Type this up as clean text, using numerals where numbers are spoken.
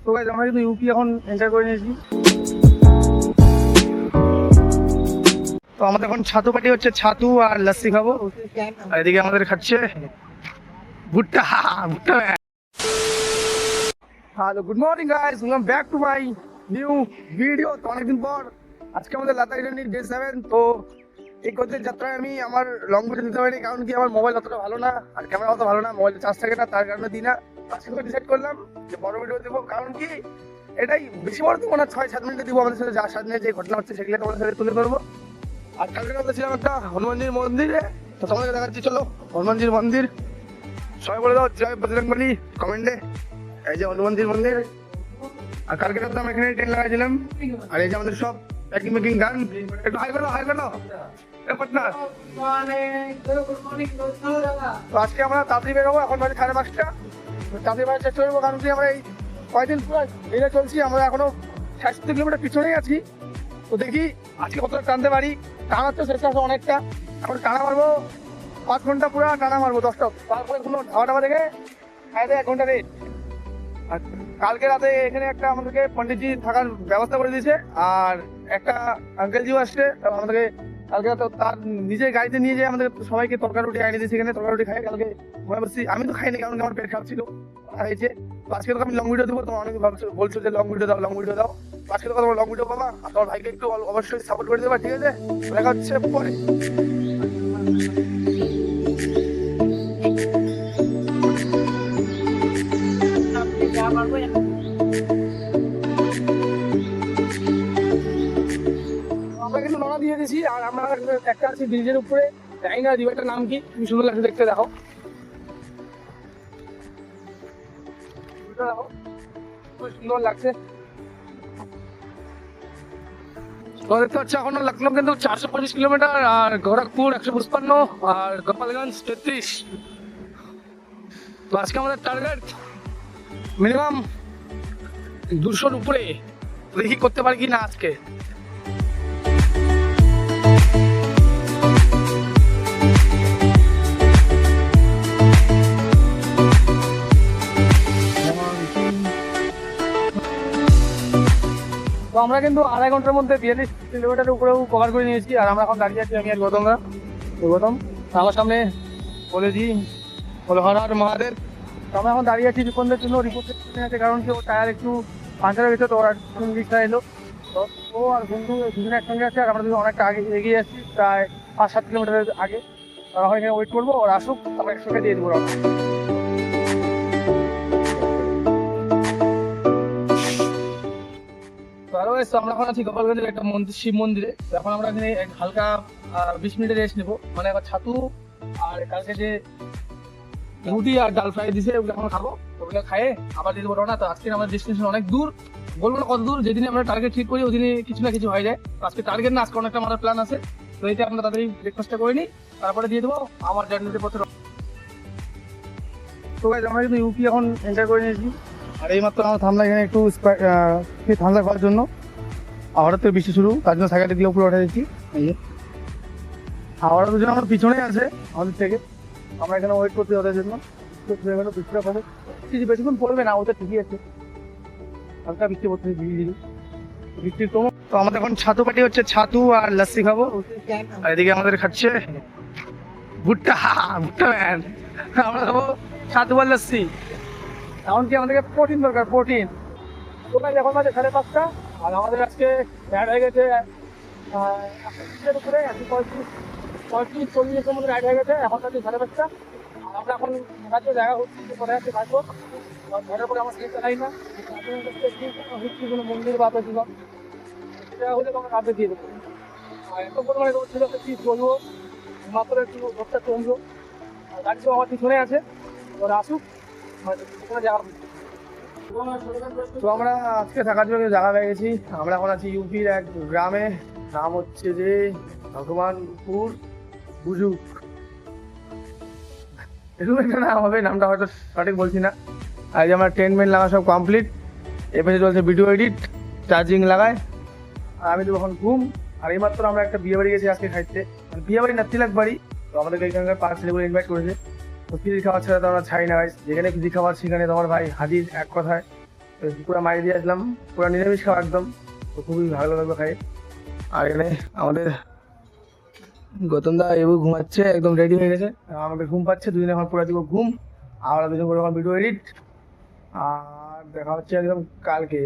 তো গাইস আমরা কিন্তু ইউপি এখন এন্টার করে নিয়েছি। তো আমাদের এখন ছাতু পার্টি হচ্ছে, ছাতু আর লস্যি খাবো। আর এদিকে আমাদের খাচ্ছে ভুট্টা ভুট্টা। Hello, good morning guys, welcome back to my new video. তো অনেকদিন পর আজকে আমাদের লাদাখ জার্নি ডে 7। তো এই করতে যাত্রায় আমি আমার লং ভিডিও দিতে পারিনি, কারণ কি আমার মোবাইল অতটা ভালো না আর ক্যামেরা অত ভালো না, মোবাইলে চার্জ থাকে না, তার কারণে দিই না। আজকে তো ডিসাইড করলাম যে বড় ভিডিও দেবো, কারণ কি এটাই বেশি বড় দেবো না, 6-7 মিনিটে দিব। আমাদের সাথে যার সাথে যে ঘটনা হচ্ছে সেগুলো তোমাদের সাথে তুলে ধরবো। আর কালকে আমরা ছিলাম একটা হনুমানজির মন্দিরে, তো তোমাদেরকে দেখাচ্ছি, চলো হনুমানজির মন্দির। সবাই বলে দাও জয় বজরংবলী কমেন্টে। এই যে হনুমানজির মন্দির। আর কালকে রাতে আমরা এখানে ট্রেন লাগাইছিলাম। আর এই যে আমাদের সব প্যাকিং মেকিং গান, একটু হাই করো হাই করো পার্টনার। তো আজকে আমরা তাড়াতাড়ি বেরোবো, এখন বাজে 5:30। তাড়াতাড়ি বাড়ি চেষ্টা করবো, কারণ কি আমরা এই কয়েকদিন পুরো এগিয়ে চলছি, আমরা এখনো 60 কিলোমিটার পিছনেই আছি। তো দেখি আজকে কতটা টানতে পারি। টানার তো চেষ্টা আছে অনেকটা, এখন টানা মারবো 5 ঘন্টা, পুরো টানা মারবো 10টা, তারপরে কোনো ধাবা টাবা দেখে খাইতে 1 ঘন্টা রেট। আর কালকে রাতে এখানে একটা আমাদেরকে পণ্ডিতজি থাকার ব্যবস্থা করে দিয়েছে, আর একটা আঙ্কেলজিও আসছে। আমাদেরকে কালকে রাতে তার নিজের গাড়িতে নিয়ে যেয়ে আমাদের সবাইকে তরকারি রুটি আনিয়ে দিয়েছে। এখানে তরকারি রুটি খাই কালকে ঘুমাই বসছি। আমি তো খাইনি, কারণ আমার পেট খারাপ ছিল। আর এই যে আজকে তো আমি লং ভিডিও দেবো, তোমার অনেক বলছো যে লং ভিডিও দাও লং ভিডিও দাও। আজকে তো তোমার লং ভিডিও পাবা, আর তোমার ভাইকে একটু অবশ্যই সাপোর্ট করে দেবা, ঠিক আছে? দেখা হচ্ছে পরে। আমরা কিন্তু নড়া দিয়ে দিয়েছি, আর আমরা একটা আছি ব্রিজের উপরে, জানি না রিভারটার নাম কি, তুমি সুন্দর লাগছে দেখতে, দেখো খুব সুন্দর লাগছে। তো দেখতে পাচ্ছি এখন লখনৌ কিন্তু 425 কিলোমিটার, আর গোরখপুর 155, আর গোপালগঞ্জ 33। তো আজকে আমাদের টার্গেট মিনিমাম 200-র উপরে, দেখি করতে পারি কি না আজকে। তো আমরা কিন্তু 2.5 ঘন্টার মধ্যে 42 কিলোমিটারের উপরেও কভার করে নিয়েছি। আর আমরা এখন দাঁড়িয়ে আছি, আমি আর গৌতমরা। গৌতম আমার সামনে বলেছি বলে হর হর মহাদেব। তো আমরা এখন দাঁড়িয়ে আছি রিপনদের জন্য, রিপোর্ট আছে, কারণ কি ওর টায়ার একটু পাঞ্চার হয়ে গেছে। তো ওর রিক্সা এলো, তো ও আর বন্ধু দুজনে একসঙ্গে আছে। আর আমরা দুজন অনেকটা আগে এগিয়ে আসছি, প্রায় 5-7 কিলোমিটারের আগে। তো আমরা এখানে ওয়েট করবো, ওর আসুক, আমরা একসঙ্গে দিয়ে দেবো। তো আরো আমরা এখন আছি গোপালগঞ্জের একটা মন্দির, শিব মন্দিরে। এখন আমরা এখানে হালকা 20 মিনিটের রেস্ট নেবো, মানে আবার ছাতু আর কালকে যে রুটি আর ডাল ফ্রাই দিছে ওগুলো এখন খাবো। ওগুলো খাইয়ে আবার দিয়ে দেবো রওনা। তো আজকে আমাদের ডেস্টিনেশন অনেক দূর, বলবো না কত দূর। যেদিনে আমরা টার্গেট ঠিক করি ওদিনে কিছু না কিছু হয়ে যায়। আজকে টার্গেট না, আজকে অনেকটা আমাদের প্ল্যান আছে। তো এইটা আমরা তাড়াতাড়ি ব্রেকফাস্টটা করে নিই, তারপরে দিয়ে দেবো আমার জার্নিতে পথে। তো গাইস আমরা কিন্তু ইউপি এখন এন্টার করে নিয়েছি। আর এইমাত্র আমরা থামলাম এখানে একটু ঠান্ডা খাওয়ার জন্য। হঠাৎ করে বৃষ্টি শুরু, তার জন্য সাইকেলটা দিয়ে উপরে উঠে দিচ্ছি। ওরা দুজন আমার পিছনে আছে আমাদের থেকে, আমরা এখানে ওয়েট করতে ওদের জন্য। বৃষ্টিটা পড়ে, বেশিক্ষণ পড়বে না, ওটা ঠিকই আছে, হালকা বৃষ্টি পড়তে বৃষ্টির কম। তো আমাদের এখন ছাতু পার্টি হচ্ছে, ছাতু আর লস্যি খাবো। আর এদিকে আমাদের খাচ্ছে ভুট্টা ভুট্টা ম্যান। আমরা খাবো ছাতু আর লস্যি, এমন কি আমাদেরকে প্রোটিন দরকার, প্রোটিন। ওখানে এখন বাজে 5:30, আর আমাদের আজকে রাইড হয়ে গেছে উপরে 35-40 মধ্যে রাইড হয়ে গেছে। এখন বাজে 5:30, আর আমরা এখন জায়গা হচ্ছে কোথায় আছে থাকবো। ঘরের পরে আমার সিট চালাই না, কোনো মন্দির বা দিলাম সেটা হলে তোমার কাঁধে দিয়ে দেবো। আর এত পরিমাণে রোদ ছিল, কি বলবো, মাত্র একটু রোদটা কমলো। আর গাড়ি তো আমার পিছনে আছে, ওরা আসুক যাওয়া। তো আমরা আজকে থাকার জন্য জায়গা পেয়ে গেছি। আমরা এখন আছি ইউপির এক গ্রামে, নাম হচ্ছে যে ভগবানপুর বুজুক, এরকম একটা নাম হবে, নামটা হয়তো সঠিক বলছি না। আর যে আমার ট্রেনমেন্ট লাগা সব কমপ্লিট, এপাশে চলছে ভিডিও এডিট, চার্জিং লাগায়, আর আমি তো এখন ঘুম। আর এইমাত্র আমরা একটা বিয়ে বাড়ি গেছি আজকে খাইতে, মানে বিয়ে বাড়ি না তিলক বাড়ি। তো আমাদেরকে এখানকার পার্ক ছেলেগুলো ইনভাইট করেছে। তো ফিজি খাবার ছাড়া তো আমরা ছাই না গাইস, যেখানে ফিজি খাবার সেখানে তোমার ভাই হাজির, এক কথায়। পুরো মারি দিয়ে আসলাম, পুরো নিরামিষ খাওয়া একদম, তো খুবই ভালো লাগলো খাই। আর এখানে আমাদের গৌতম দা এবু ঘুমাচ্ছে, একদম রেডি হয়ে গেছে, আমাকে ঘুম পাচ্ছে, দুজনে এখন পুরো দিব ঘুম, আমরা দুজন করে এখন ভিডিও এডিট। আর দেখা হচ্ছে একদম কালকে।